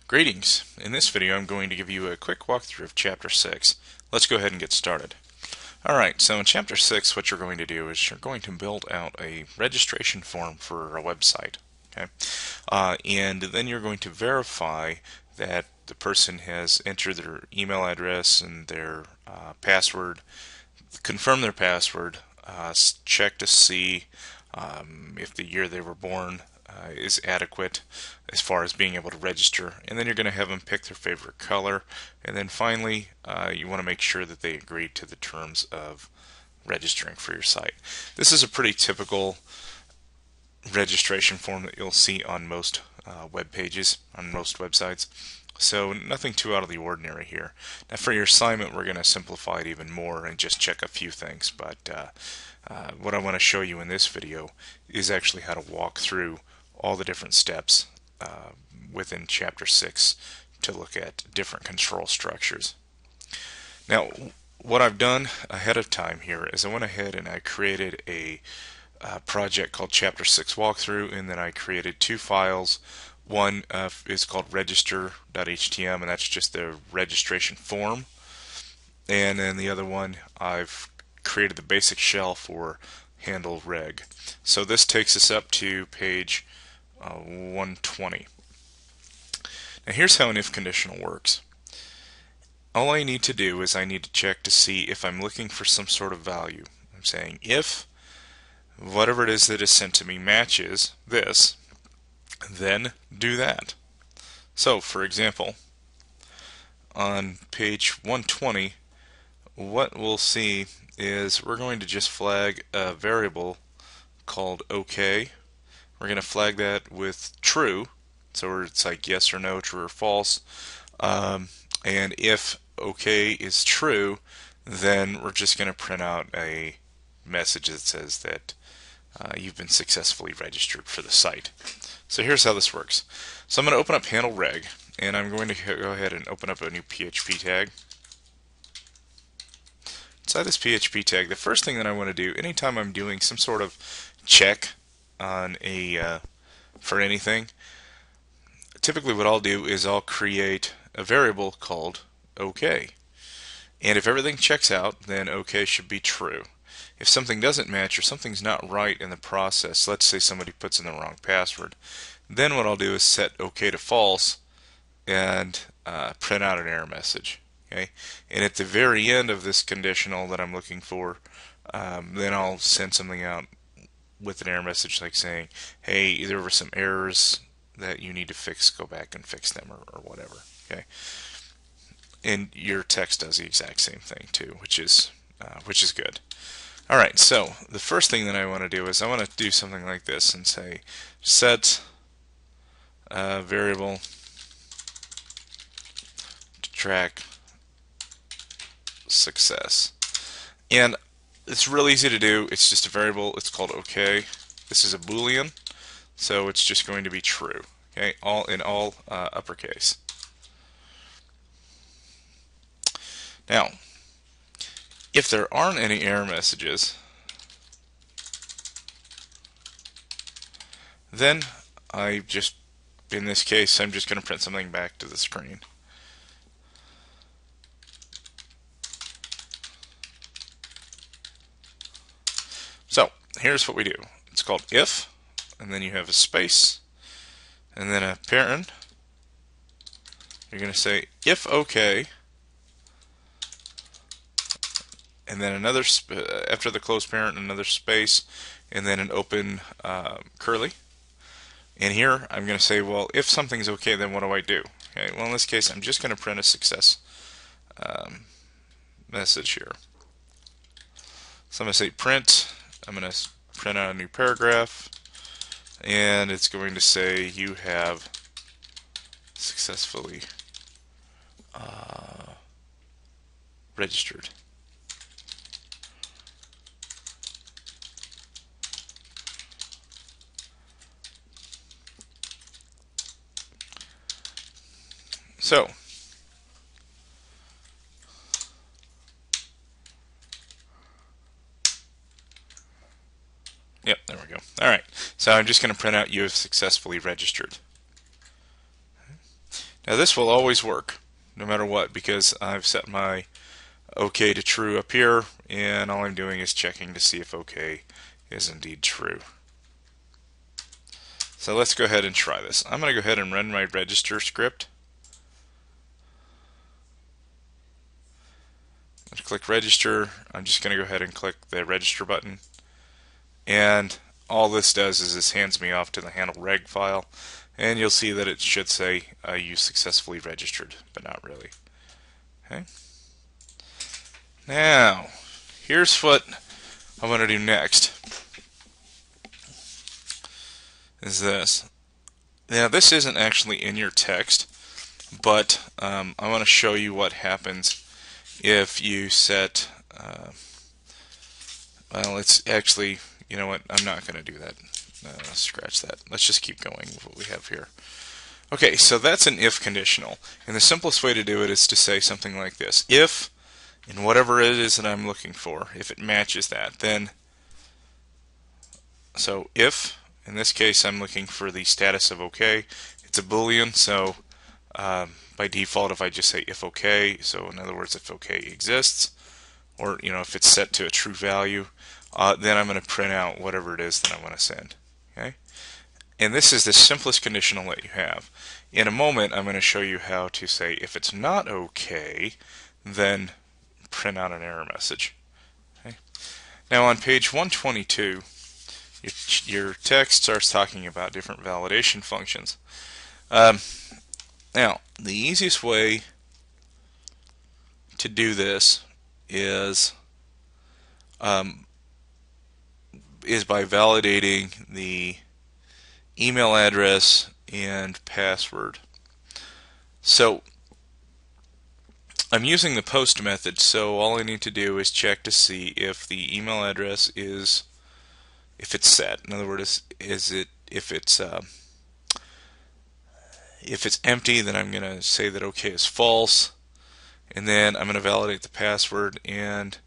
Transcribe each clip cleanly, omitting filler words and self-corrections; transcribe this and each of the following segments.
Greetings. In this video I'm going to give you a quick walkthrough of Chapter 6. Let's go ahead and get started. Alright, so in Chapter 6 what you're going to do is you're going to build out a registration form for a website. Okay, and then you're going to verify that the person has entered their email address and their password, confirm their password, check to see if the year they were born is adequate as far as being able to register, and then you're going to have them pick their favorite color, and then finally you want to make sure that they agree to the terms of registering for your site. This is a pretty typical registration form that you'll see on most web pages, on most websites. So nothing too out of the ordinary here. Now for your assignment we're going to simplify it even more and just check a few things, but what I want to show you in this video is actually how to walk through all the different steps within Chapter 6 to look at different control structures. Now what I've done ahead of time here is I went ahead and I created a project called Chapter 6 Walkthrough, and then I created two files. One is called register.html, and that's just the registration form, and then the other one I've created the basic shell for handle reg. So this takes us up to page 120. Now here's how an if conditional works. All I need to do is I need to check to see if I'm looking for some sort of value. I'm saying if whatever it is that is sent to me matches this, then do that. So for example, on page 120 what we'll see is we're going to just flag a variable called OK. We're going to flag that with true, so it's like yes or no, true or false, and if OK is true, then we're just going to print out a message that says that you've been successfully registered for the site. So here's how this works. So I'm going to open up handle reg, and I'm going to go ahead and open up a new PHP tag. Inside this PHP tag, the first thing that I want to do anytime I'm doing some sort of check on a for anything, typically what I'll do is I'll create a variable called OK, and if everything checks out, then OK should be true. If something doesn't match or something's not right in the process, let's say somebody puts in the wrong password, then what I'll do is set OK to false and print out an error message. Okay, and at the very end of this conditional that I'm looking for, then I'll send something out with an error message like saying, hey, there were some errors that you need to fix, go back and fix them, or whatever. Okay, and your text does the exact same thing too, which is good. Alright, so the first thing that I want to do is I want to do something like this and say set variable to track success. And it's real easy to do. It's just a variable. It's called OK. This is a Boolean, so it's just going to be true. Okay, all in all uppercase. Now, if there aren't any error messages, then in this case, I'm just going to print something back to the screen. So here's what we do. It's called if, and then you have a space, and then a parent. You're going to say if OK, and then another after the close parent, another space, and then an open curly. And here I'm going to say, well, if something's okay, then what do I do? Okay, well in this case I'm just going to print a success message here. So I'm going to say print. I'm going to print out a new paragraph, and it's going to say you have successfully registered. So yep, there we go. Alright, so I'm just going to print out you have successfully registered. Now this will always work, no matter what, because I've set my OK to true up here, and all I'm doing is checking to see if OK is indeed true. So let's go ahead and try this. I'm going to go ahead and run my register script. Let's click register. I'm just going to go ahead and click the register button. And all this does is this hands me off to the handle reg file. And you'll see that it should say you successfully registered, but not really. Okay. Now, here's what I want to do next. Is this. Now, this isn't actually in your text, but I want to show you what happens if you set, well, it's actually, you know what, I'm not going to do that. Scratch that. Let's just keep going with what we have here. Okay, so that's an if conditional, and the simplest way to do it is to say something like this. If, and whatever it is that I'm looking for, if it matches that, then, so if, in this case I'm looking for the status of OK, it's a Boolean, so by default, if I just say if OK, so in other words, if OK exists, or if it's set to a true value, then I'm going to print out whatever it is that I want to send. Okay, and this is the simplest conditional that you have. In a moment, I'm going to show you how to say if it's not OK, then print out an error message. Okay. Now on page 122, your text starts talking about different validation functions. Now, the easiest way to do this is by validating the email address and password. So I'm using the post method, so all I need to do is check to see if the email address is, if it's set. In other words, if it's empty, then I'm going to say that OK is false, and then I'm going to validate the password, and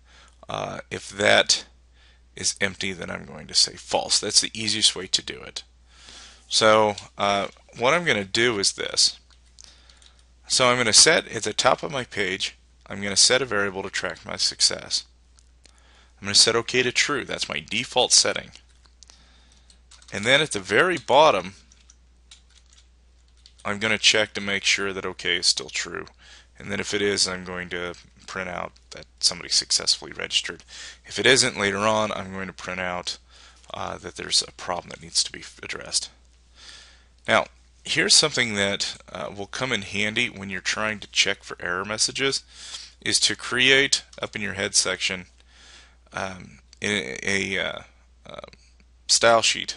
if that is empty, then I'm going to say false. That's the easiest way to do it. So what I'm going to do is this. So I'm going to set at the top of my page, I'm going to set a variable to track my success. I'm going to set OK to true. That's my default setting. And then at the very bottom, I'm going to check to make sure that OK is still true. And then if it is, I'm going to print out that somebody successfully registered. If it isn't, later on, I'm going to print out that there's a problem that needs to be addressed. Now, here's something that will come in handy when you're trying to check for error messages, is to create, up in your head section, a style sheet.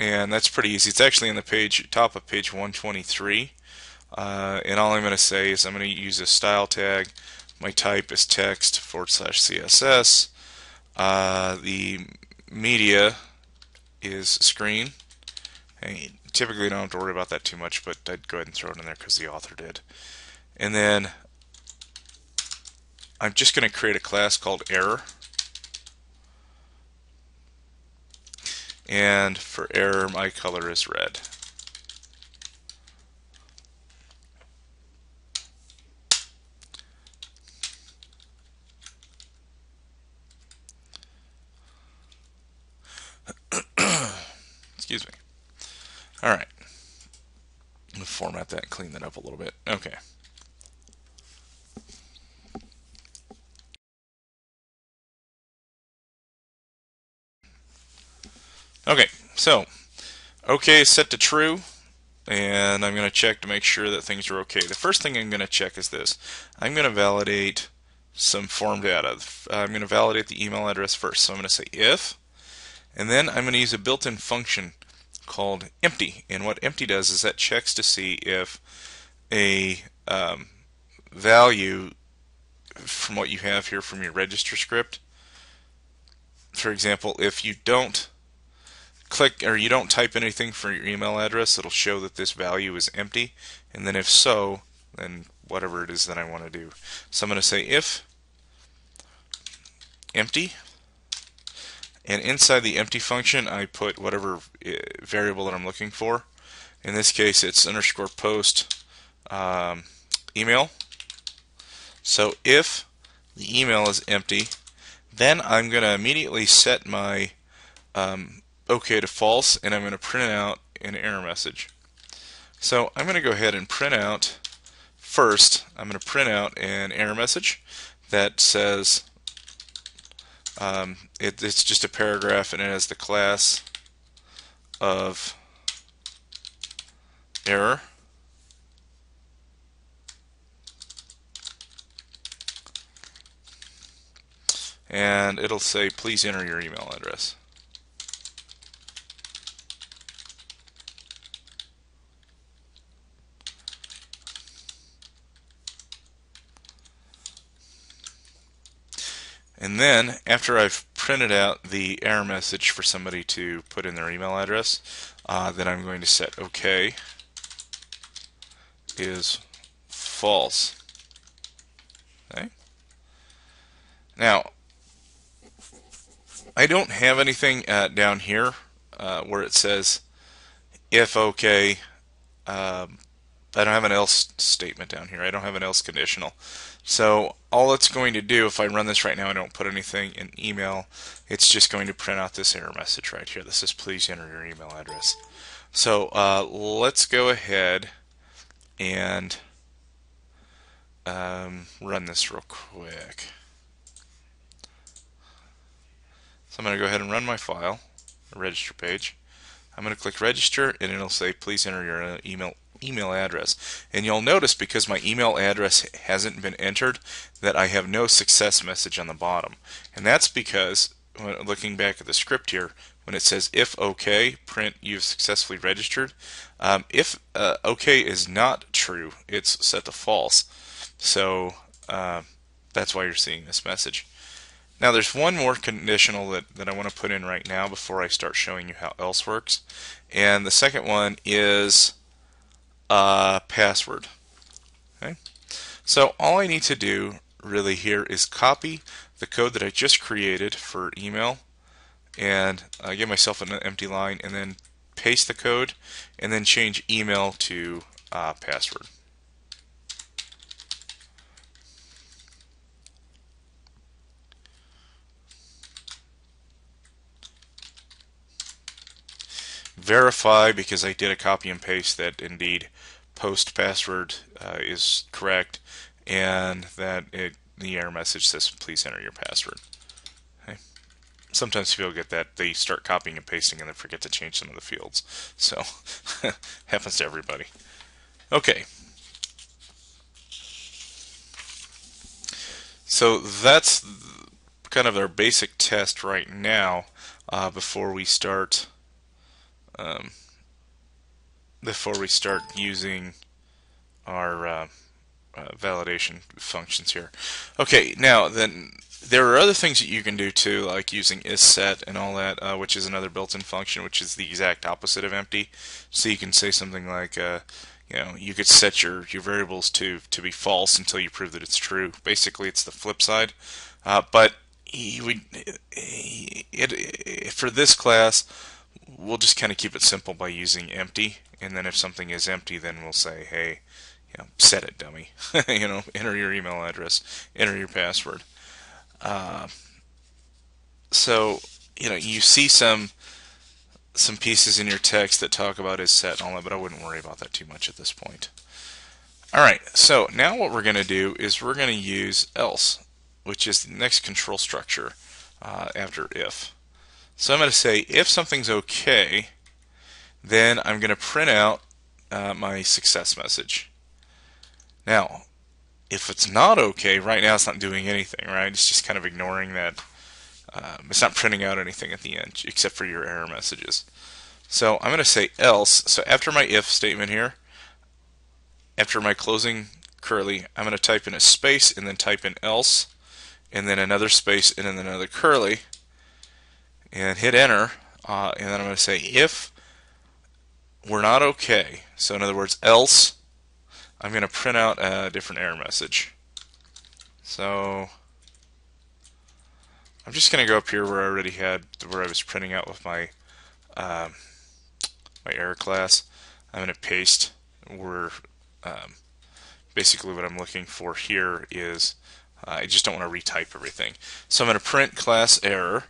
And that's pretty easy. It's actually on the top of page 123. And all I'm going to say is I'm going to use a style tag. My type is text /CSS. The media is screen. And typically I don't have to worry about that too much, but I'd go ahead and throw it in there because the author did. And then I'm just going to create a class called error. And for error, my color is red. Excuse me. All right. I'm going to format that and clean that up a little bit. Okay. Okay, so OK is set to true, and I'm going to check to make sure that things are OK. The first thing I'm going to check is this. I'm going to validate some form data. I'm going to validate the email address first. So I'm going to say if, and then I'm going to use a built-in function called empty. And what empty does is that checks to see if a value from what you have here from your register script, for example, if you don't click or you don't type anything for your email address, it'll show that this value is empty, and then if so, then whatever it is that I want to do. So I'm going to say if empty, and inside the empty function I put whatever variable that I'm looking for, In this case, it's underscore post email. So if the email is empty, then I'm going to immediately set my OK to false, and I'm going to print out an error message. So I'm going to go ahead and print out first. I'm going to print out an error message that says it's just a paragraph, and it has the class of error. And it'll say, please enter your email address. And then, after I've printed out the error message for somebody to put in their email address, then I'm going to set OK is false. Okay. Now, I don't have anything down here where it says if OK. I don't have an else statement down here. I don't have an else conditional. So all it's going to do, if I run this right now, I don't put anything in email, it's just going to print out this error message right here that says please enter your email address. So let's go ahead and run this real quick. So I'm going to go ahead and run my file, a register page. I'm going to click register, and it'll say please enter your email address. And you'll notice, because my email address hasn't been entered, that I have no success message on the bottom. And that's because, when looking back at the script here, when it says if OK, print you've successfully registered. If OK is not true, it's set to false. So that's why you're seeing this message. Now there's one more conditional that I want to put in right now before I start showing you how else works. And the second one is password. Okay? So all I need to do really here is copy the code that I just created for email, and give myself an empty line, and then paste the code, and then change email to password. Verify, because I did a copy and paste, that indeed post password is correct, and that the error message says please enter your password. Okay. Sometimes people get that they start copying and pasting and then forget to change some of the fields. So happens to everybody. Okay. So that's kind of our basic test right now before we start using our validation functions here. Okay, now then there are other things that you can do too, like using isSet and all that, which is another built-in function, which is the exact opposite of empty. So you can say something like, you could set your variables to be false until you prove that it's true. Basically, it's the flip side. But for this class, we'll just kind of keep it simple by using empty, and then if something is empty, then we'll say, hey, set it, dummy. Enter your email address, enter your password. So you see some pieces in your text that talk about isSet and all that, but I wouldn't worry about that too much at this point. All right, so now what we're going to do is we're going to use else, which is the next control structure after if. So I'm going to say if something's okay, then I'm going to print out my success message. Now, if it's not okay, right now it's not doing anything, right? It's just kind of ignoring that. It's not printing out anything at the end except for your error messages. So I'm going to say else. So after my if statement here, after my closing curly, I'm going to type in a space and then type in else, and then another space and then another curly, and hit enter. And then I'm going to say if we're not okay, so in other words else, I'm going to print out a different error message. So I'm just going to go up here where I was printing out with my my error class. I'm going to paste where basically what I'm looking for here is I just don't want to retype everything. So I'm going to print class error,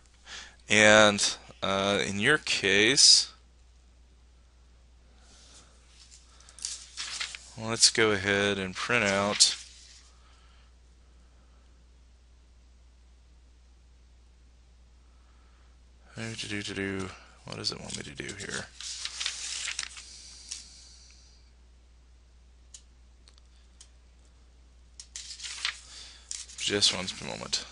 and in your case, let's go ahead and print out what does it want me to do here? Just one moment.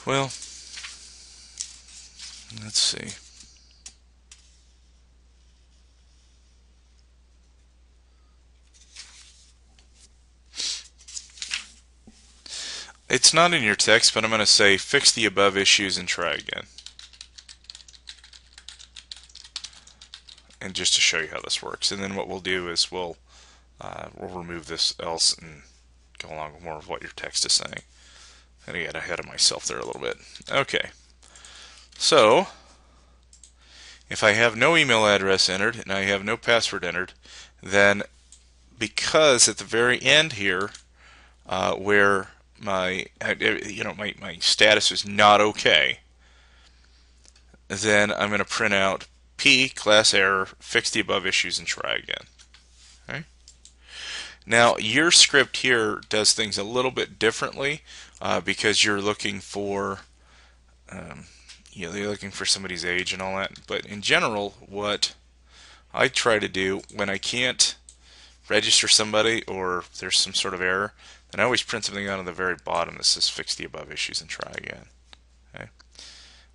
Well, let's see. It's not in your text, but I'm going to say fix the above issues and try again. And just to show you how this works. And then what we'll do is we'll remove this else and go along with more of what your text is saying. And I got ahead of myself there a little bit. Okay. So, if I have no email address entered and I have no password entered, then because at the very end here, where my my status is not okay, then I'm going to print out P class error, fix the above issues, and try again. Okay. Now your script here does things a little bit differently because you're looking for you're looking for somebody's age and all that. But in general, what I try to do when I can't register somebody or there's some sort of error, then I always print something out on the very bottom that says fix the above issues and try again. Okay.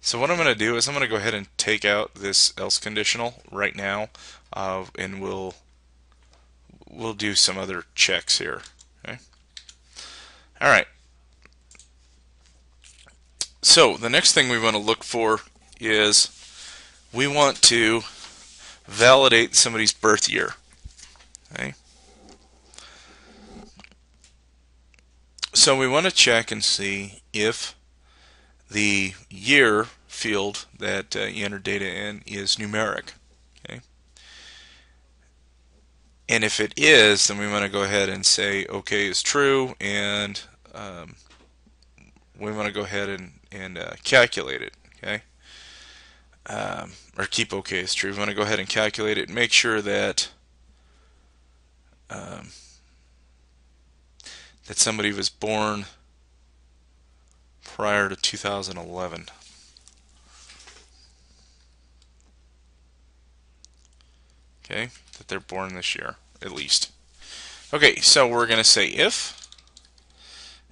So what I'm going to do is I'm going to go ahead and take out this else conditional right now, and we'll do some other checks here. Okay. All right. So the next thing we want to look for is we want to validate somebody's birth year. Okay. So we want to check and see if the year field that you enter data in is numeric. Okay. And if it is, then we want to go ahead and say OK is true, and we want to go ahead and calculate it. Okay. Or keep OK as true. We want to go ahead and calculate it and make sure that that somebody was born prior to 2011. Okay, that they're born this year, at least. Okay, so we're going to say if,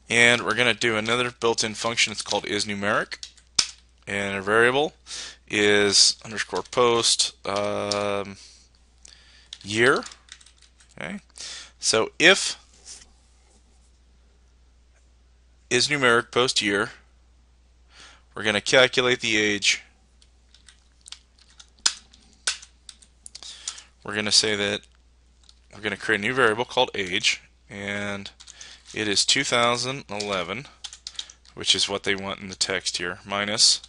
and we're going to do another built-in function. It's called isNumeric, and our variable is underscore post year. Okay, so if isNumeric post year, we're going to calculate the age. We're going to say that we're going to create a new variable called age, and it is 2011, which is what they want in the text here, minus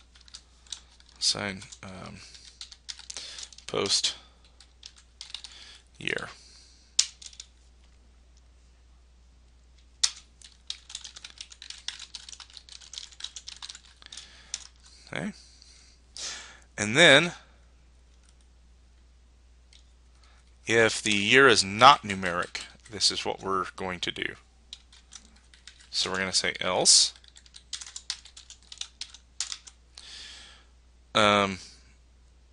sign post year. Okay. And then if the year is not numeric, this is what we're going to do. So we're going to say else.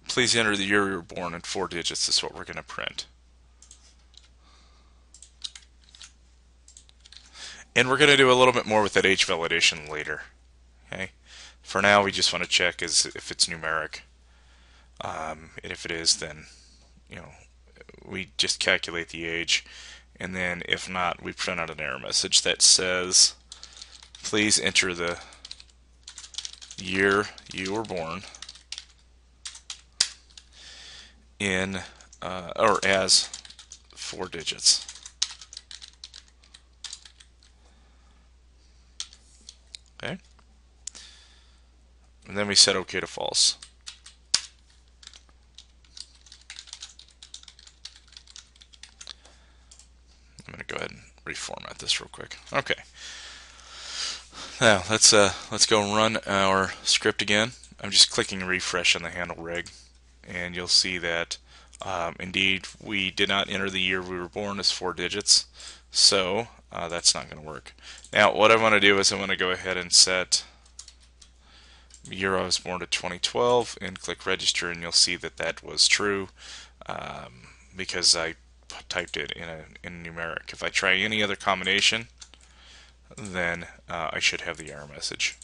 Please enter the year you were born in 4 digits. This is what we're going to print. And we're going to do a little bit more with that age validation later. Okay. For now, we just want to check if it's numeric. And if it is, then we just calculate the age, and then if not, we print out an error message that says, please enter the year you were born in or as 4 digits. Okay, and then we set OK to false. I'm going to go ahead and reformat this real quick. Okay. Now let's go run our script again. I'm just clicking refresh on the handle rig, and you'll see that indeed we did not enter the year we were born as 4 digits, so that's not going to work. Now what I want to do is I want to go ahead and set year I was born to 2012 and click register, and you'll see that that was true because I typed it in numeric. If I try any other combination, then I should have the error message.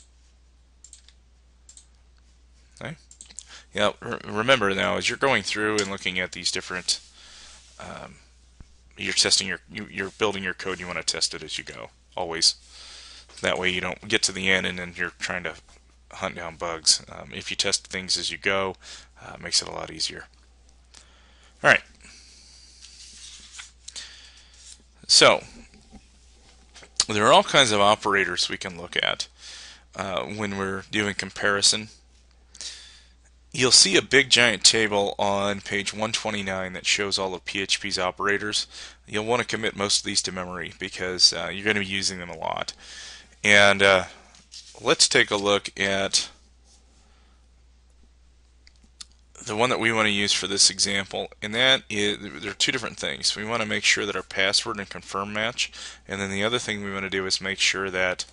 Okay. Yeah, remember now, as you're going through and looking at these different, you're testing you're building your code. You want to test it as you go, always. That way you don't get to the end and then you're trying to hunt down bugs. If you test things as you go, it makes it a lot easier. All right. So there are all kinds of operators we can look at when we're doing comparison. You'll see a big giant table on page 129 that shows all of PHP's operators. You'll want to commit most of these to memory because you're going to be using them a lot. And let's take a look at the one that we want to use for this example, and that is, there are two different things. We want to make sure that our password and confirm match, and then the other thing we want to do is make sure that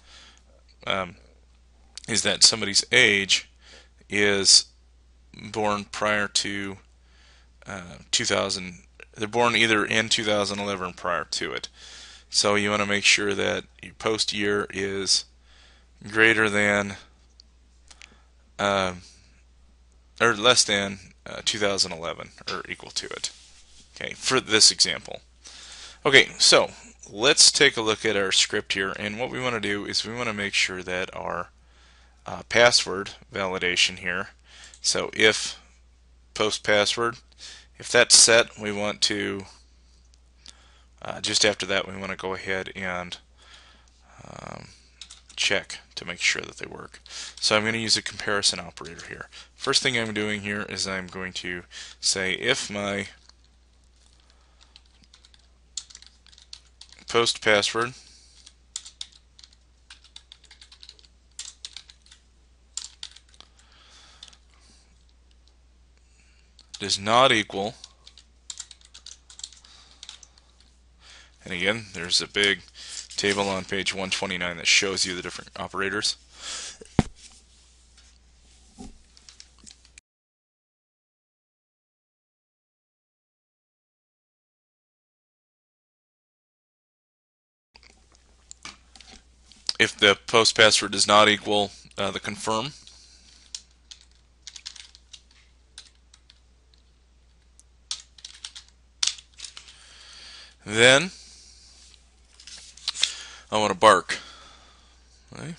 somebody's age is born prior to 2000. They're born either in 2011 or prior to it. So you want to make sure that your post year is greater than or less than 2011 or equal to it. Okay, for this example. Okay, so let's take a look at our script here, and what we want to do is we want to make sure that our password validation here, so if post password, if that's set, we want to just after that we want to go ahead and check to make sure that they work. So I'm going to use a comparison operator here. First thing I'm doing here is I'm going to say if my post password does not equal, and again there's a big table on page 129 that shows you the different operators. If the post password does not equal the confirm, then I want to bark. Okay.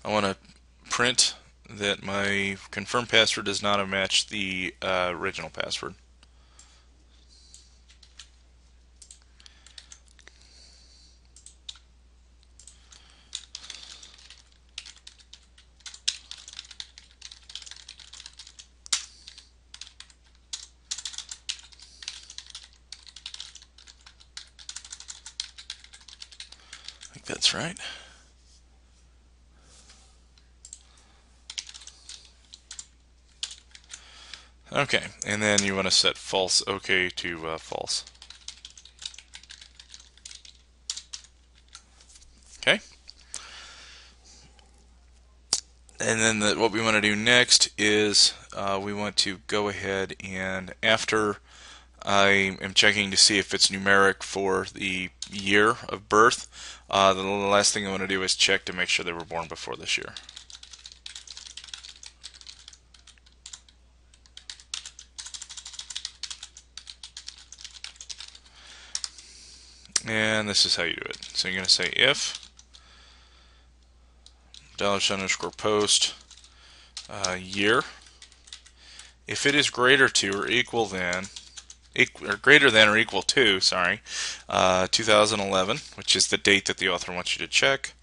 I want to print that my confirm password does not match the original password. I think that's right. Okay, and then you want to set false OK to false. Okay. And then what we want to do next is we want to go ahead and after I am checking to see if it's numeric for the year of birth, the last thing I want to do is check to make sure they were born before this year. And this is how you do it. So you're going to say if $_post year, if it is greater to or equal than or greater than or equal to, sorry, 2011, which is the date that the author wants you to check.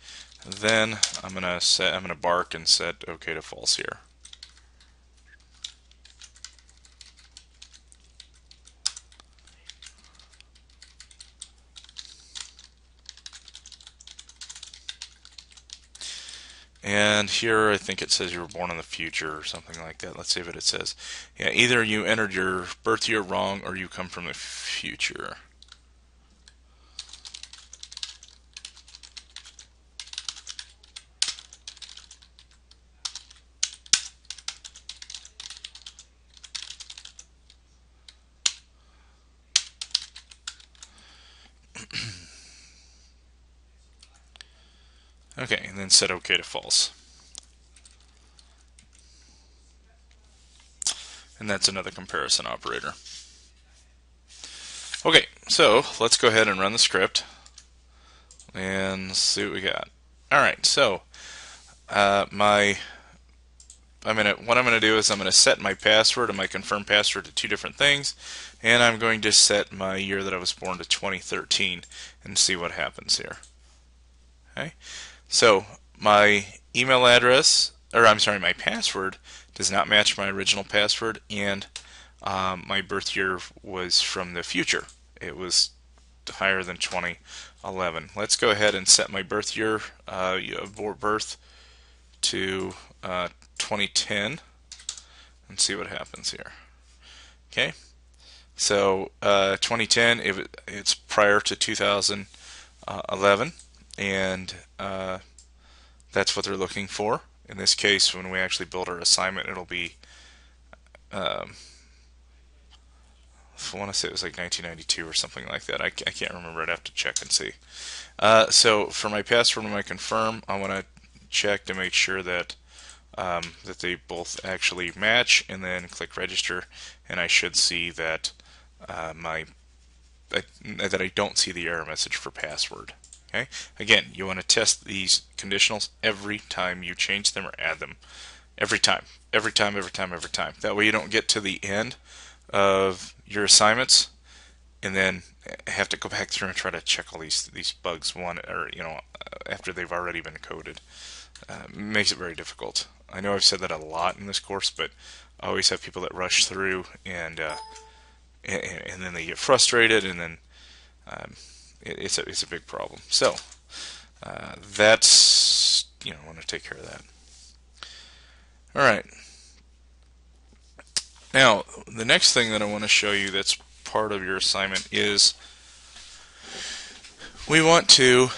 Then I'm gonna bark and set OK to false here. And here I think it says you were born in the future or something like that. Let's see what it says. Yeah, either you entered your birth year wrong or you come from the future. Okay, and then set OK to false. And that's another comparison operator. Okay, so let's go ahead and run the script and see what we got. Alright, so what I'm gonna do is I'm gonna set my password and my confirmed password to two different things, and I'm going to set my year that I was born to 2013 and see what happens here. Okay, so my email address, or I'm sorry, my password does not match my original password, and my birth year was from the future. It was higher than 2011. Let's go ahead and set my birth year, birth to 2010 and see what happens here. Okay, so 2010, it's prior to 2011, and that's what they're looking for. In this case, when we actually build our assignment, it'll be, I want to say it was like 1992 or something like that. I can't remember. I'd have to check and see. So for my password and my confirm, I want to check to make sure that that they both actually match, and then click register, and I should see that that I don't see the error message for password. Okay. Again, you want to test these conditionals every time you change them or add them. Every time. Every time, every time, every time. That way you don't get to the end of your assignments and then have to go back through and try to check all these bugs after they've already been coded. Makes it very difficult. I know I've said that a lot in this course, but I always have people that rush through and then they get frustrated, and then it's a big problem. So that's I want to take care of that. All right. Now the next thing that I want to show you that's part of your assignment is we want to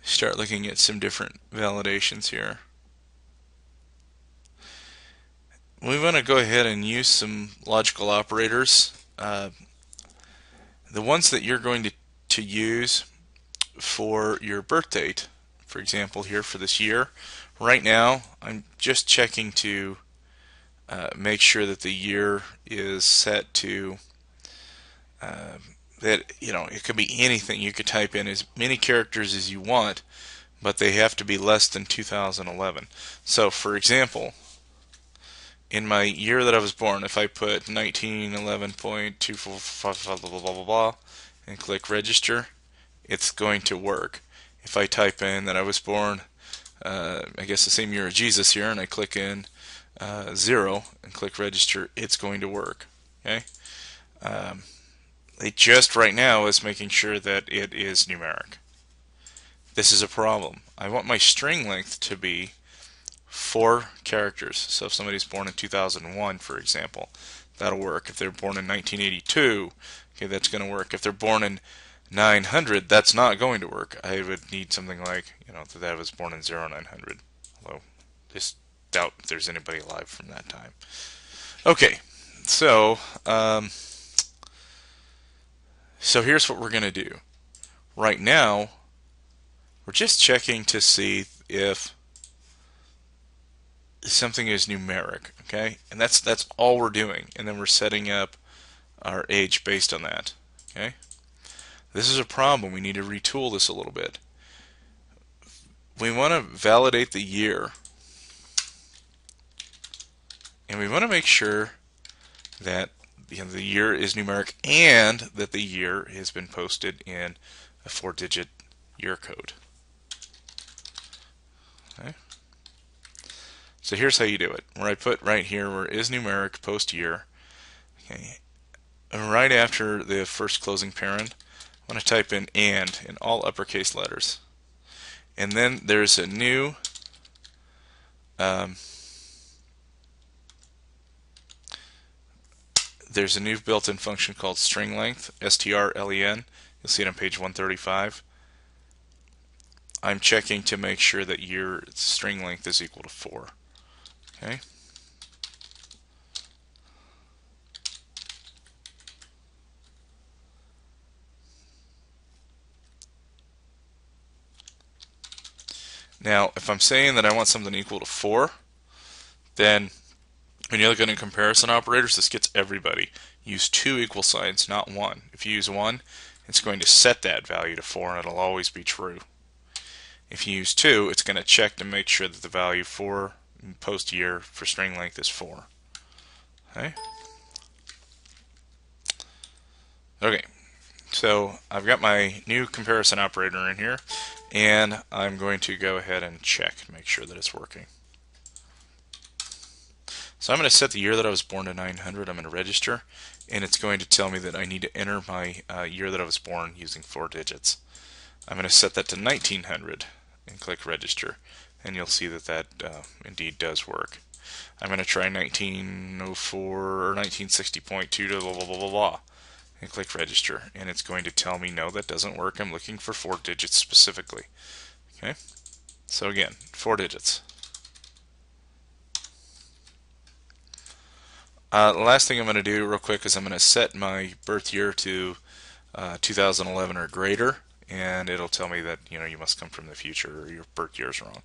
start looking at some different validations here. We want to go ahead and use some logical operators. The ones that you're going to use for your birth date, for example here for this year, right now I'm just checking to make sure that the year is set to that it could be anything. You could type in as many characters as you want, but they have to be less than 2011. So for example, in my year that I was born, if I put 1911.245 blah blah blah blah blah and click register, it's going to work. If I type in that I was born I guess the same year as Jesus here, and I click in 0 and click register, it's going to work. Okay. It just right now is making sure that it is numeric. This is a problem. I want my string length to be 4 characters. So if somebody's born in 2001, for example, that'll work. If they're born in 1982, okay, that's going to work. If they're born in 900, that's not going to work. I would need something like, that I was born in 0900. Although, just doubt if there's anybody alive from that time. Okay, so here's what we're going to do. Right now, we're just checking to see if something is numeric, okay? And that's all we're doing. And then we're setting up our age based on that, okay? This is a problem. We need to retool this a little bit. We want to validate the year, and we want to make sure that the year is numeric and that the year has been posted in a 4-digit year code. Okay. So here's how you do it. Where I put right here where is numeric post year. Okay. And right after the first closing parent, I'm going to type in and in all uppercase letters. And then there's a new built-in function called string length, strlen. You'll see it on page 135. I'm checking to make sure that your string length is equal to 4. Okay. Now, if I'm saying that I want something equal to 4, then when you're looking at comparison operators, this gets everybody. Use 2 equal signs, not 1. If you use 1, it's going to set that value to 4, and it'll always be true. If you use 2, it's going to check to make sure that the value for post year for string length is 4. Okay. Okay. So I've got my new comparison operator in here, and I'm going to go ahead and check to make sure that it's working. So I'm going to set the year that I was born to 900. I'm going to register, and it's going to tell me that I need to enter my year that I was born using 4 digits. I'm going to set that to 1900 and click register, and you'll see that that indeed does work. I'm going to try 1904 or 1960.2 to blah blah blah blah blah, and click register, and it's going to tell me no, that doesn't work. I'm looking for 4 digits specifically. Okay, so again, 4 digits. The last thing I'm going to do real quick is I'm going to set my birth year to 2011 or greater, and it'll tell me that you must come from the future or your birth year is wrong.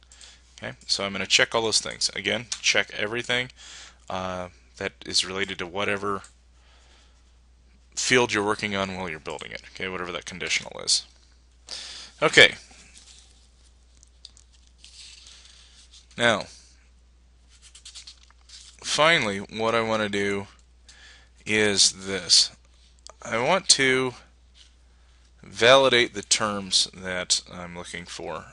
Okay, so I'm going to check all those things. Again, check everything that is related to whatever field you're working on while you're building it. Okay, whatever that conditional is. Okay. Now, finally, what I want to do is this. I want to validate the terms that I'm looking for.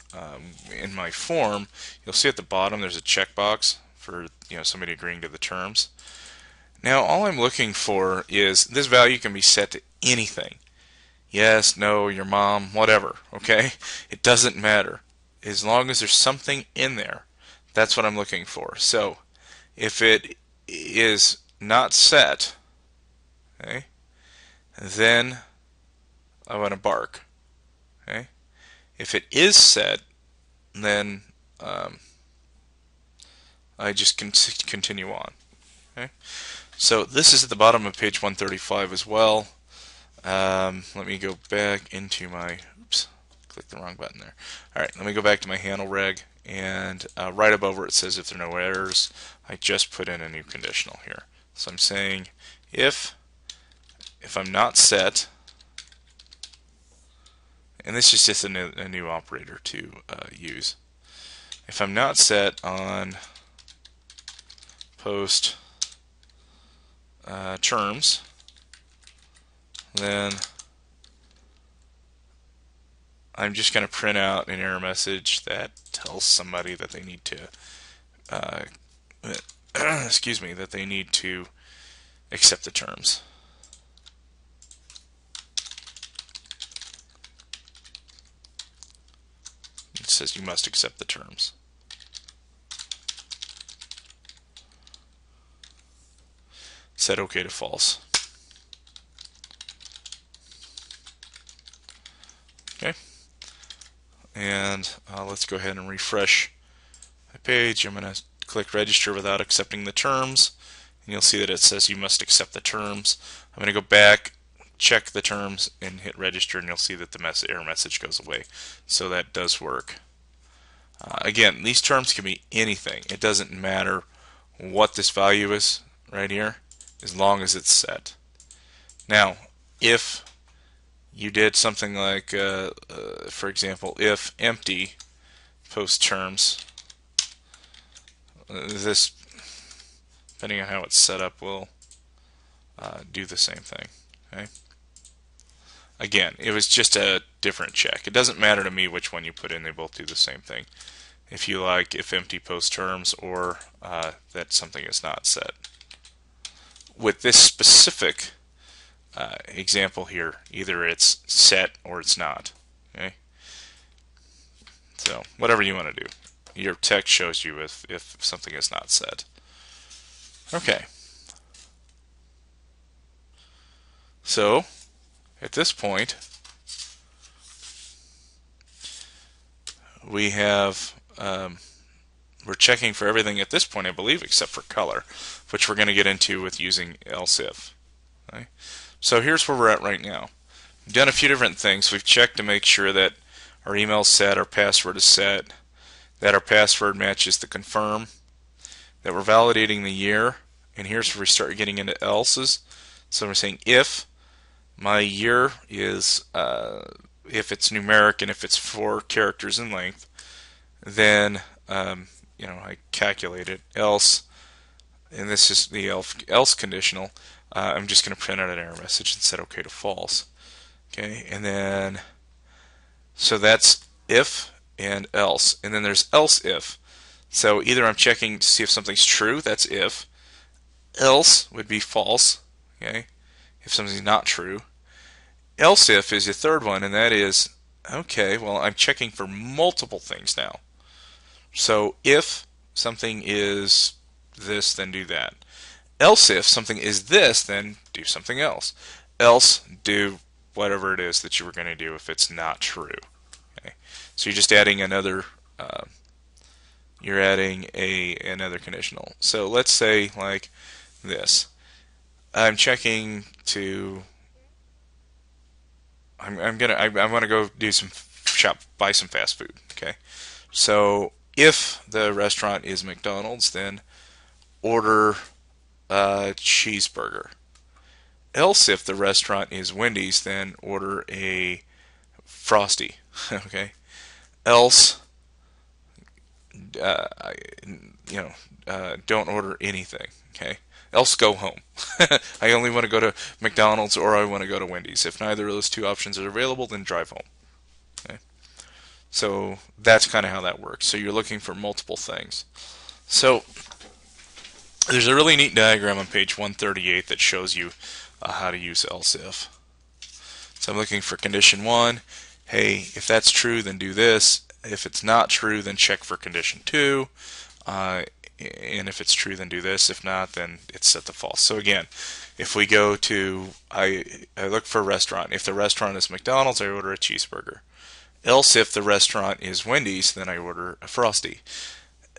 In my form, you'll see at the bottom there's a checkbox for somebody agreeing to the terms. Now all I'm looking for is this value can be set to anything. Yes, no, your mom, whatever, okay? It doesn't matter. As long as there's something in there, that's what I'm looking for. So if it is not set, okay, then I want to bark. Okay, if it is set, then I just continue on. Okay, so this is at the bottom of page 135 as well. Let me go back into my. Oops, clicked the wrong button there. All right, let me go back to my handle reg, and right above where it says if there are no errors, I just put in a new conditional here. So I'm saying if I'm not set. And this is just a new operator to use. If I'm not set on post terms, then I'm just going to print out an error message that tells somebody that they need to excuse me, that they need to accept the terms. It says you must accept the terms. Set OK to false. Okay. And let's go ahead and refresh my page. I'm going to click register without accepting the terms, and you'll see that it says you must accept the terms. I'm going to go back, check the terms, and hit register, and you'll see that the error message goes away. So that does work. Again, these terms can be anything. It doesn't matter what this value is right here, as long as it's set. Now, if you did something like, for example, if empty post terms, this, depending on how it's set up, will do the same thing. Okay. Again, it was just a different check. It doesn't matter to me which one you put in. They both do the same thing. If you like, if empty post terms, or that something is not set. With this specific example here, either it's set or it's not. Okay. So whatever you want to do. Your text shows you if something is not set. Okay. So at this point, we have we're checking for everything at this point, I believe, except for color, which we're going to get into with using else if. Okay. So here's where we're at right now. We've done a few different things. We've checked to make sure that our email is set, our password is set, that our password matches the confirm, that we're validating the year, and here's where we start getting into else's. So we're saying if my year is, if it's numeric and if it's 4 characters in length, then I calculate it. Else, and this is the else conditional, I'm just going to print out an error message and set OK to false. Okay, and then so that's if and else, and then there's else if. So either I'm checking to see if something's true, that's if. Else would be false, okay, if something's not true. Else if is the third one, and that is, okay, well, I'm checking for multiple things now. So if something is this, then do that. Else if something is this, then do something else. Else do whatever it is that you were going to do if it's not true. Okay. So you're just adding another another conditional. So let's say like this. I'm checking to I want to go do some buy some fast food. Okay. So if the restaurant is McDonald's, then order a cheeseburger. Else if the restaurant is Wendy's, then order a Frosty. Okay. Else, don't order anything. Okay. Else go home. I only want to go to McDonald's or I want to go to Wendy's. If neither of those two options are available, then drive home. Okay. So that's kind of how that works. So you're looking for multiple things. So there's a really neat diagram on page 138 that shows you how to use else if. So I'm looking for condition 1. Hey, if that's true, then do this. If it's not true, then check for condition 2. And if it's true, then do this. If not, then it's set to false. So again, if we go to, I look for a restaurant. If the restaurant is McDonald's, I order a cheeseburger. Else, if the restaurant is Wendy's, then I order a Frosty.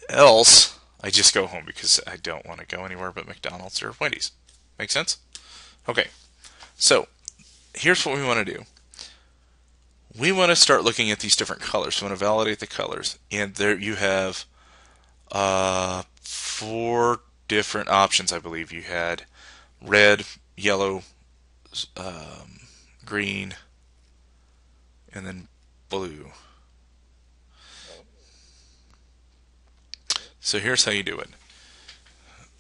Else, I just go home because I don't want to go anywhere but McDonald's or Wendy's. Make sense? Okay. So here's what we want to do. We want to start looking at these different colors. We want to validate the colors. And there you have 4 different options, I believe. You had red, yellow, green, and then blue. So here's how you do it.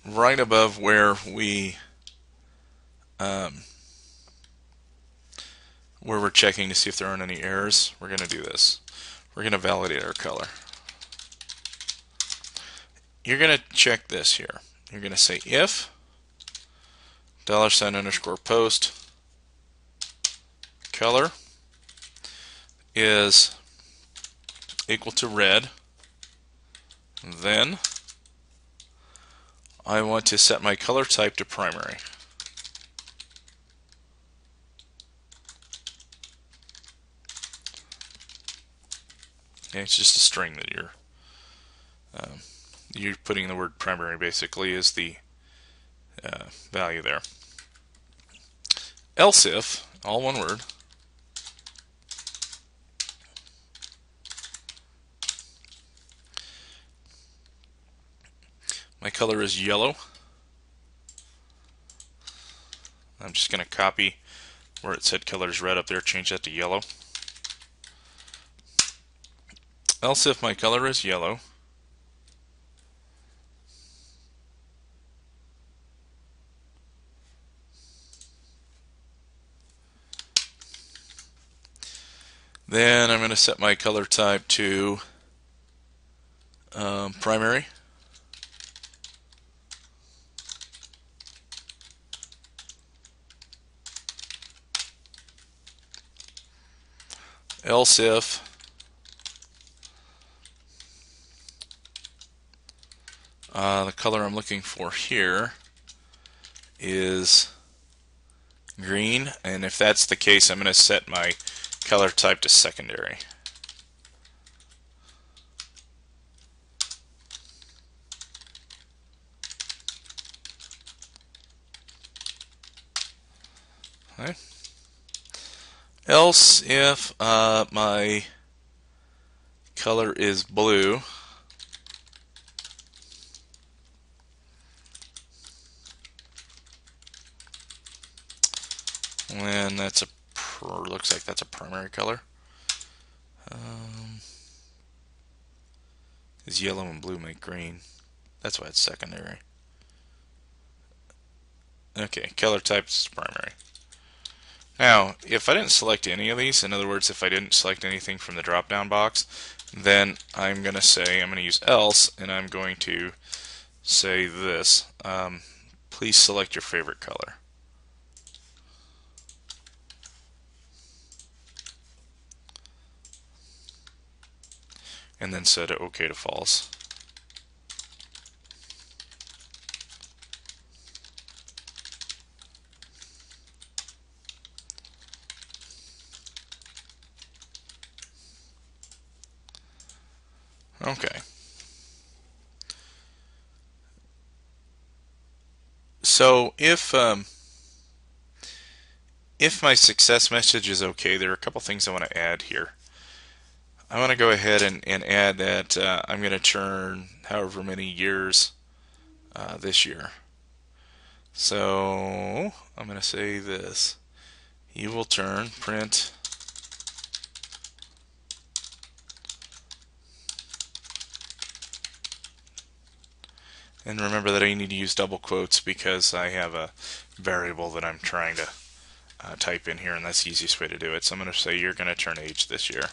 Right above where we're checking to see if there aren't any errors, we're going to do this. We're going to validate our color. You're going to check this here. You're going to say if $_post color is equal to red, then I want to set my color type to primary. Okay, it's just a string that you're putting the word primary basically is the value there. Else if, all one word, my color is yellow. I'm just going to copy where it said color is red up there, change that to yellow. Else if my color is yellow, Then I'm going to set my color type to primary. Else if the color I'm looking for here is green, and if that's the case, I'm going to set my color type to secondary. Okay. Else if my color is blue, and that's looks like that's a primary color. Is yellow and blue make green? That's why it's secondary. Okay, color type is primary. Now, if I didn't select any of these, in other words, if I didn't select anything from the drop-down box, then I'm going to use else, and I'm going to say this. Please select your favorite color. And then set it OK to false. Okay. So if my success message is okay, there are a couple things I want to add here. I want to go ahead and add that I'm going to turn however many years this year. So I'm going to say this. You will turn print and remember that I need to use double quotes because I have a variable that I'm trying to type in here, and that's the easiest way to do it. So I'm going to say you're going to turn age this year.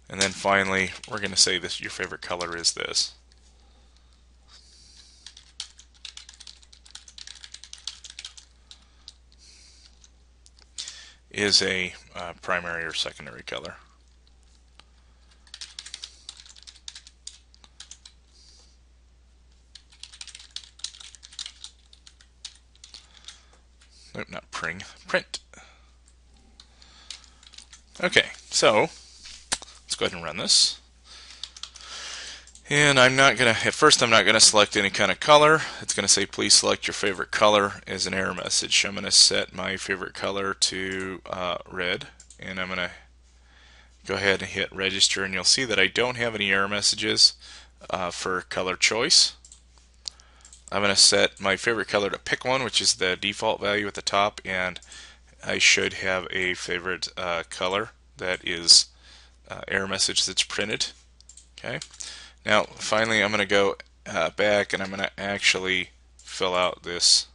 And then finally, we're going to say this, your favorite color is this. Is a primary or secondary color. Nope, not print. Okay, so let's go ahead and run this. And I'm not going to, at first I'm not going to select any kind of color. It's going to say please select your favorite color as an error message. I'm going to set my favorite color to red, and I'm going to go ahead and hit register, and you'll see that I don't have any error messages for color choice. I'm going to set my favorite color to pick one, which is the default value at the top, and I should have a favorite color that is error message that's printed. Okay. Now, finally, I'm going to go back and I'm going to actually fill out this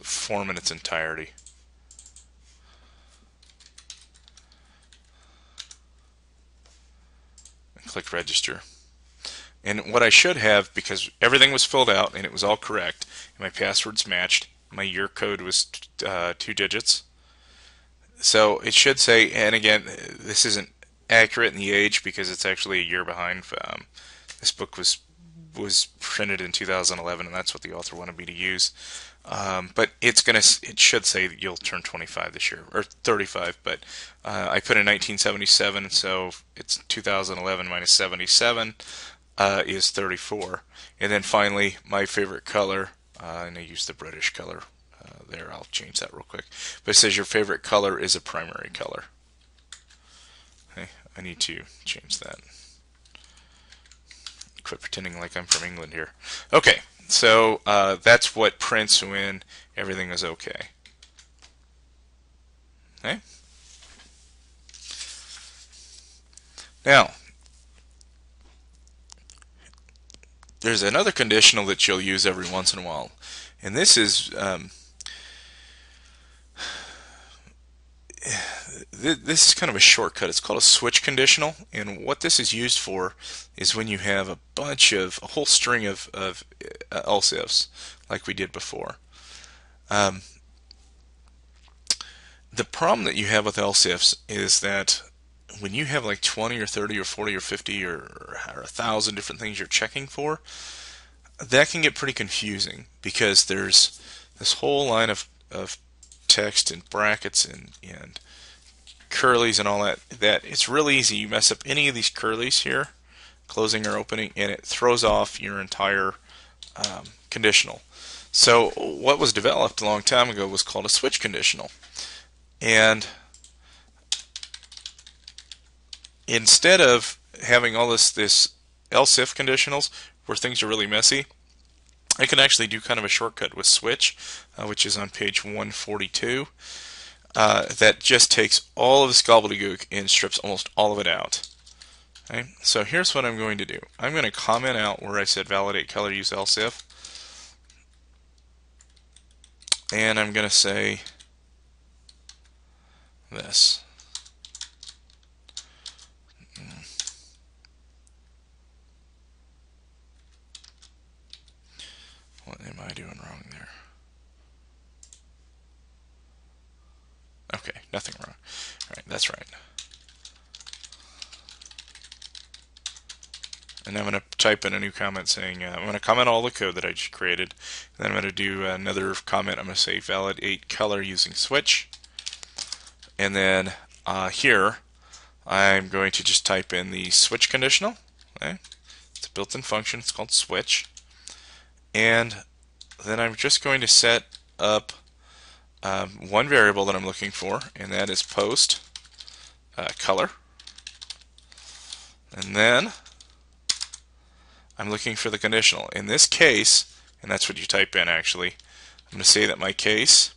form in its entirety. And click register. And what I should have, because everything was filled out and it was all correct, and my passwords matched, my year code was 2 digits. So it should say, and again, this isn't accurate in the age because it's actually a year behind. This book was printed in 2011, and that's what the author wanted me to use. But it should say that you'll turn 25 this year, or 35. But I put in 1977, so it's 2011 minus 77 is 34. And then finally, my favorite color, and I use the British color. There, I'll change that real quick. But it says your favorite color is a primary color. Okay, I need to change that. Quit pretending like I'm from England here. Okay, so that's what prints when everything is okay. Okay. Now, there's another conditional that you'll use every once in a while, and this is this is kind of a shortcut. It's called a switch conditional, and what this is used for is when you have a whole string of else ifs, like we did before. Um, the problem that you have with else ifs is that when you have like 20 or 30 or 40 or 50 or 1,000 different things you're checking for, that can get pretty confusing because there's this whole line of text and brackets and curlies and all that it's really easy. You mess up any of these curlies here, closing or opening, and it throws off your entire conditional. So what was developed a long time ago was called a switch conditional. And instead of having all this else if conditionals where things are really messy, I can actually do kind of a shortcut with switch, which is on page 142. That just takes all of this gobbledygook and strips almost all of it out. Okay? So here's what I'm going to do. I'm going to comment out where I said validate color use else if, and I'm going to say this. What am I doing wrong there? Okay, nothing wrong. All right, that's right. And I'm going to type in a new comment saying, I'm going to comment all the code that I just created. And then I'm going to do another comment. I'm going to say validate color using switch. And then here, I'm going to just type in the switch conditional. Okay? It's a built-in function. It's called switch. And then I'm just going to set up one variable that I'm looking for, and that is post color. And then I'm looking for the conditional. In this case, and that's what you type in actually, I'm going to say that my case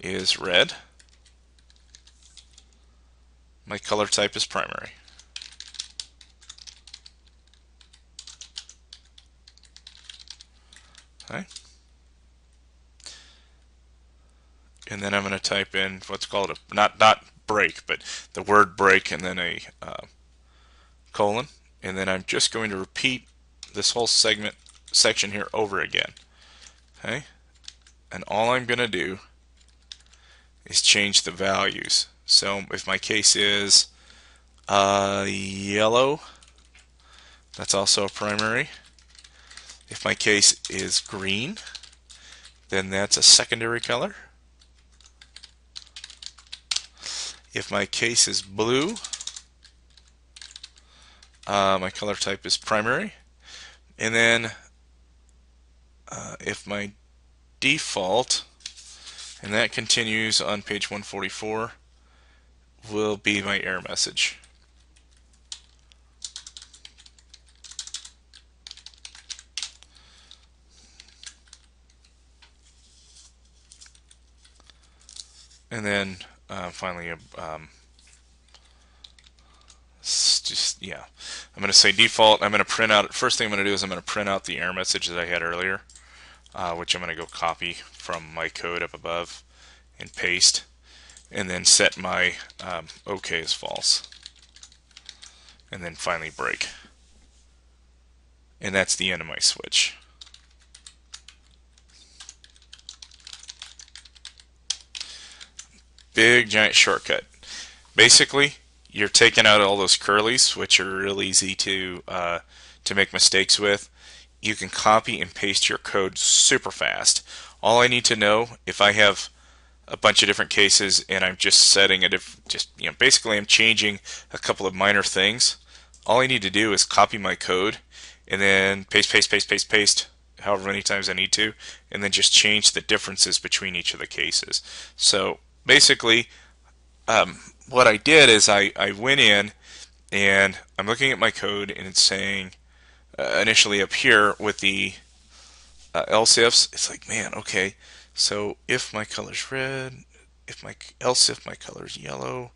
is red. My color type is primary. Okay. And then I'm going to type in what's called a not break, but the word break, and then a colon, and then I'm just going to repeat this whole section here over again. Okay, and all I'm going to do is change the values. So if my case is yellow, that's also a primary. If my case is green, then that's a secondary color. If my case is blue, my color type is primary. And then if my default, and that continues on page 144, will be my error message. And then finally, I'm going to say default. I'm going to print out. First thing I'm going to do is I'm going to print out the error message that I had earlier, which I'm going to go copy from my code up above and paste, and then set my OK as false, and then finally break. And that's the end of my switch. Big giant shortcut. Basically, you're taking out all those curlies, which are real easy to make mistakes with. You can copy and paste your code super fast. All I need to know, if I have a bunch of different cases and I'm just setting basically I'm changing a couple of minor things. All I need to do is copy my code and then paste, however many times I need to, and then just change the differences between each of the cases. So basically, what I did is I went in and I'm looking at my code, and it's saying initially up here with the else ifs, it's like, man, okay, so if my color's red, if my color's yellow,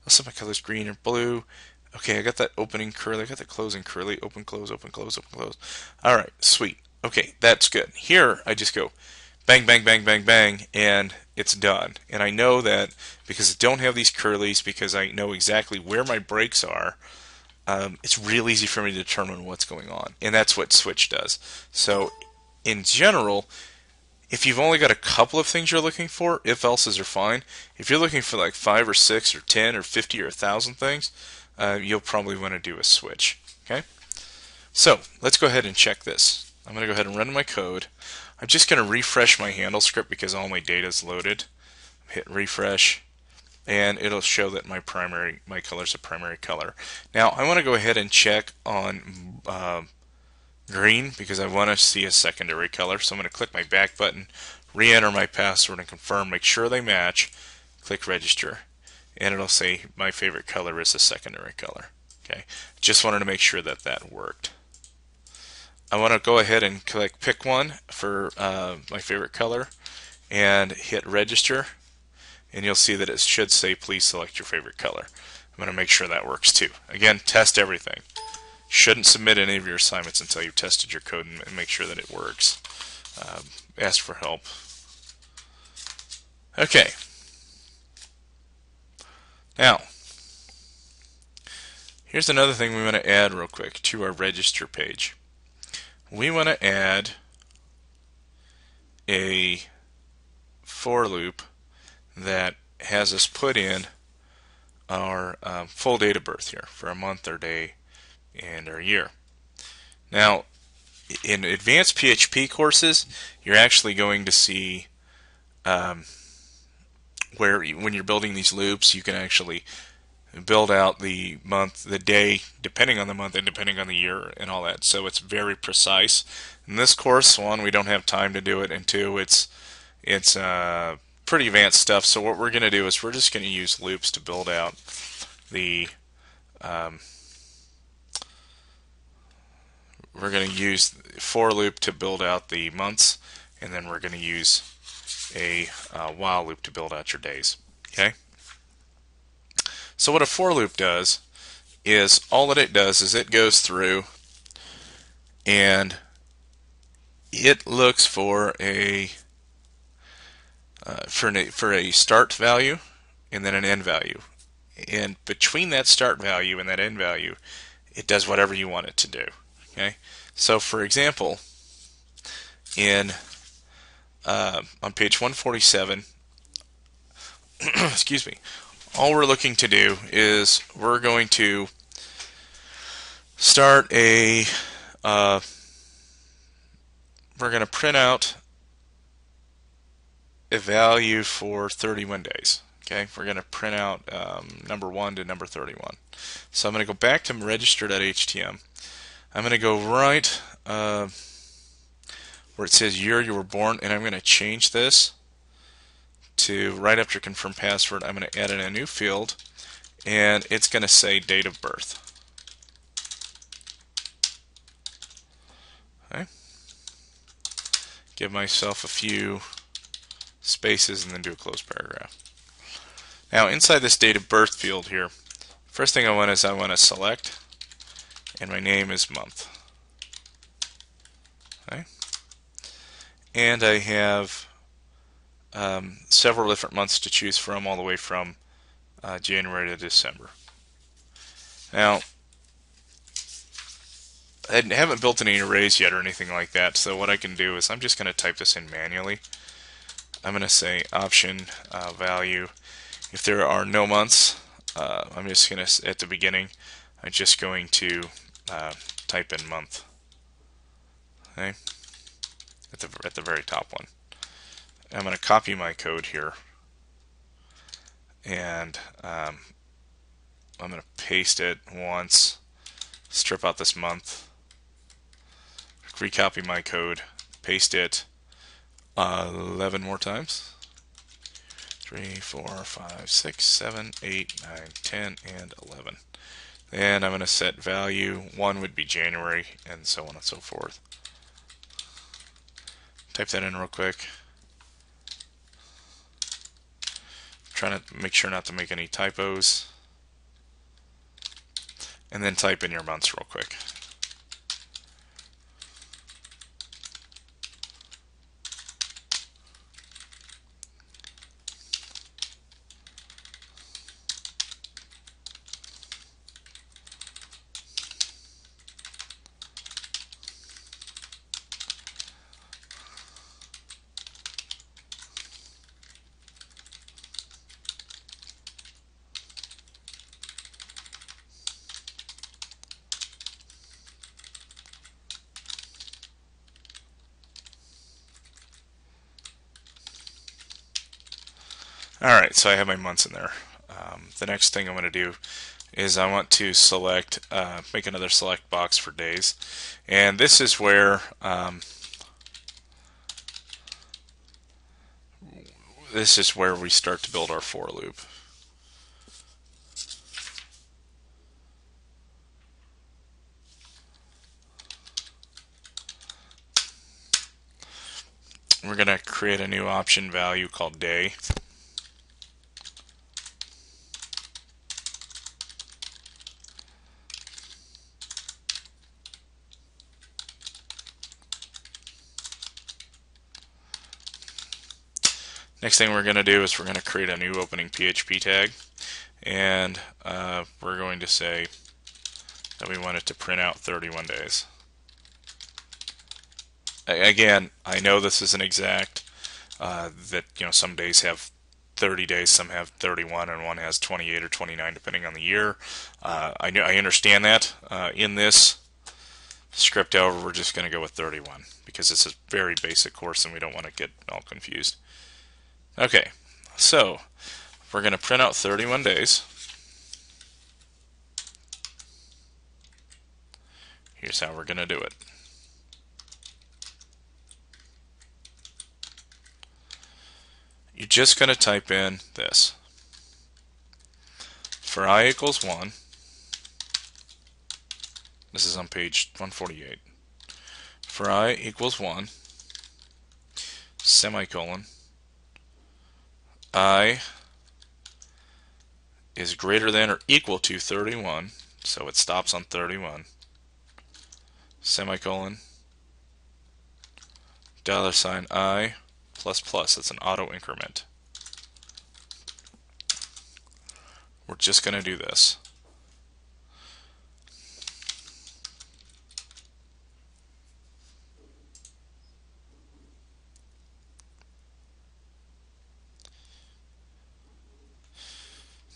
else if my color's green or blue. Okay, I got that opening curly, I got the closing curly, open, close, open, close, open, close. Alright, sweet. Okay, that's good. Here, I just go bang, bang, bang, bang, bang, and it's done. And I know that because I don't have these curlies, because I know exactly where my breaks are, it's real easy for me to determine what's going on. And that's what switch does. So in general, if you've only got a couple of things you're looking for, if else's are fine. If you're looking for like 5 or 6 or 10 or 50 or 1,000 things, you'll probably want to do a switch. Okay? So let's go ahead and check this. I'm going to go ahead and run my code. I'm just going to refresh my handle script because all my data is loaded. Hit refresh, and it'll show that my color is a primary color. Now I want to go ahead and check on green because I want to see a secondary color. So I'm going to click my back button, re-enter my password and confirm, make sure they match, click register, and it'll say my favorite color is the secondary color. Okay, just wanted to make sure that that worked. I want to go ahead and click pick one for my favorite color and hit register, and you'll see that it should say please select your favorite color. I'm going to make sure that works too. Again, test everything. Shouldn't submit any of your assignments until you've tested your code and make sure that it works. Ask for help. Okay. Now, here's another thing we want to add real quick to our register page. We want to add a for loop that has us put in our full date of birth here for a month, our day, and our year. Now, in advanced PHP courses, you're actually going to see where when you're building these loops, you can actually build out the month, the day, depending on the month and depending on the year and all that. So it's very precise. In this course, one, we don't have time to do it, and two, it's pretty advanced stuff. So what we're going to do is we're just going to use loops to build out the we're going to use for loop to build out the months, and then we're going to use a while loop to build out your days. Okay. So what a for loop does is all that it does is it goes through and it looks for a start value and then an end value, and between that start value and that end value, it does whatever you want it to do. Okay. So for example, in on page 147, excuse me, all we're looking to do is we're going to start a we're going to print out a value for 31 days. Okay, we're going to print out number 1 to number 31. So I'm going to go back to register.htm. I'm going to go right where it says year you were born, and I'm going to change this to right after confirm password. I'm going to add in a new field, and it's going to say date of birth. Okay. Give myself a few spaces and then do a close paragraph. Now inside this date of birth field here, first thing I want to select, and my name is month. Okay. And I have several different months to choose from, all the way from January to December. Now, I haven't built any arrays yet or anything like that, so what I can do is I'm just going to type this in manually. I'm going to say option value. If there are no months, I'm just going to, at the beginning, I'm just going to type in month. Okay, at the very top one. I'm going to copy my code here, and I'm going to paste it once, strip out this month, recopy my code, paste it 11 more times. 3, 4, 5, 6, 7, 8, 9, 10, and 11. And I'm going to set value. 1 would be January, and so on and so forth. Type that in real quick. Trying to make sure not to make any typos. And then type in your months real quick. Alright, so I have my months in there. The next thing I'm going to do is I want to select, make another select box for days. And this is where we start to build our for loop. We're going to create a new option value called day. Next thing we're going to do is we're going to create a new opening PHP tag, and we're going to say that we want it to print out 31 days. Again, I know this isn't exact, that some days have 30 days, some have 31, and one has 28 or 29 depending on the year. I understand that. In this script, however, we're just going to go with 31 because it's a very basic course and we don't want to get all confused. Okay, so we're going to print out 31 days. Here's how we're going to do it. You're just going to type in this. For I equals 1, this is on page 148. For I equals 1, semicolon, I is greater than or equal to 31, so it stops on 31, semicolon, $I plus plus, that's an auto increment. We're just going to do this.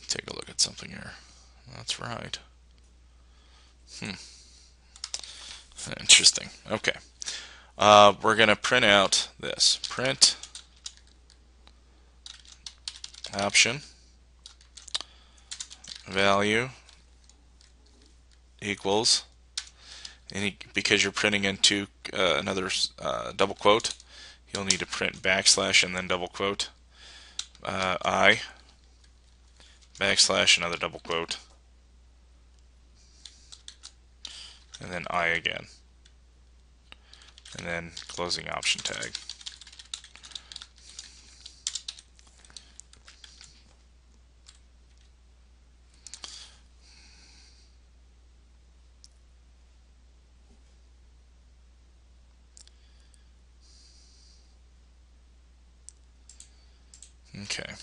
Take a look at something here. That's right. Interesting. Okay. We're going to print out this. Print option value equals, and because you're printing into another double quote, you'll need to print backslash and then double quote, I backslash another double quote, and then I again, and then closing option tag. Okay,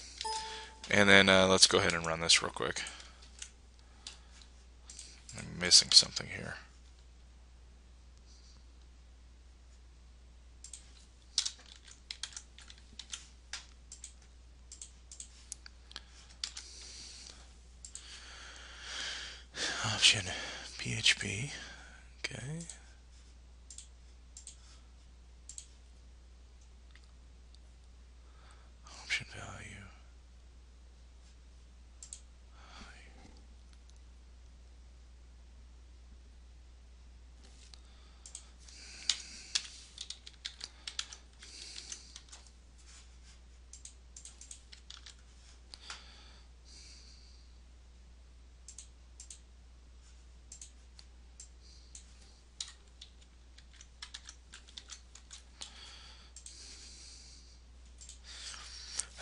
and then let's go ahead and run this real quick. I'm missing something here. Option PHP. Okay. Option value.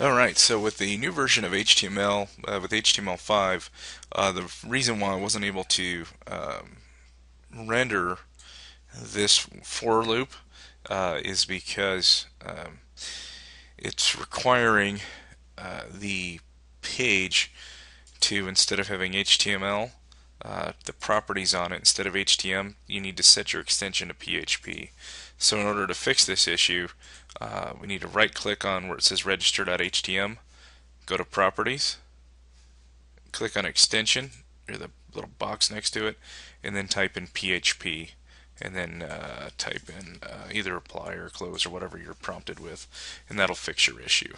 Alright, so with the new version of HTML, with HTML5, the reason why I wasn't able to render this for loop is because it's requiring the page to, instead of having HTML, the properties on it, instead of HTML, you need to set your extension to PHP. So in order to fix this issue, we need to right click on where it says register.html, go to properties, click on extension, or the little box next to it, and then type in PHP, and then type in either apply or close or whatever you're prompted with, and that'll fix your issue.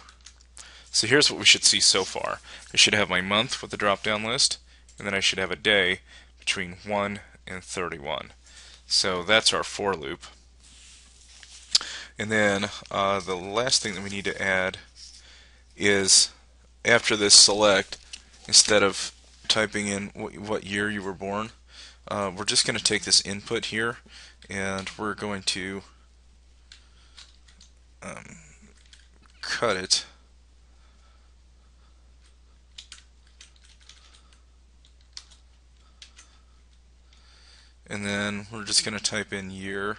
So here's what we should see so far. I should have my month with the drop-down list, and then I should have a day between 1 and 31. So that's our for loop. And then the last thing that we need to add is after this select, instead of typing in what year you were born, we're just going to take this input here and we're going to cut it. And then we're just going to type in year.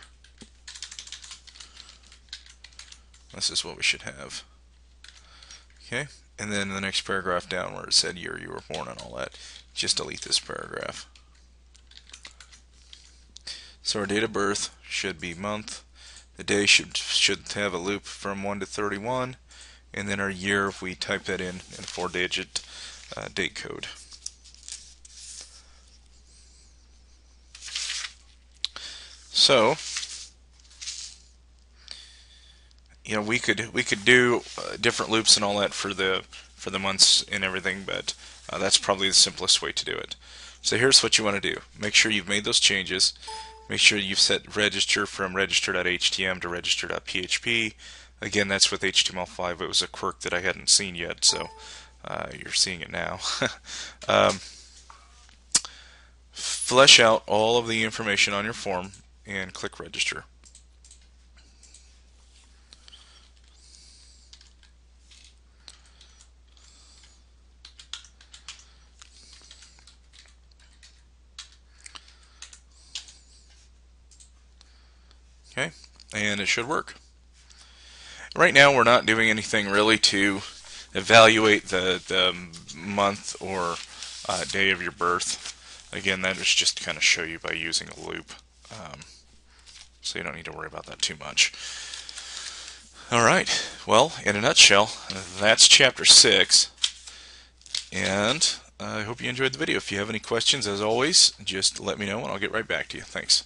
This is what we should have. Okay, and then the next paragraph down where it said year you were born and all that, just delete this paragraph. So our date of birth should be month. The day should have a loop from 1 to 31, and then our year, if we type that in a 4-digit date code. So, you know, we could do different loops and all that for the months and everything, but that's probably the simplest way to do it. So here's what you want to do. Make sure you've made those changes. Make sure you've set register from register.htm to register.php. Again, that's with HTML5. It was a quirk that I hadn't seen yet, so you're seeing it now. Flesh out all of the information on your form and click register. Okay, and it should work. Right now we're not doing anything really to evaluate the month or day of your birth. Again, that is just to kind of show you by using a loop. So you don't need to worry about that too much. Alright, well, in a nutshell, that's chapter 6. And I hope you enjoyed the video. If you have any questions, as always, just let me know and I'll get right back to you. Thanks.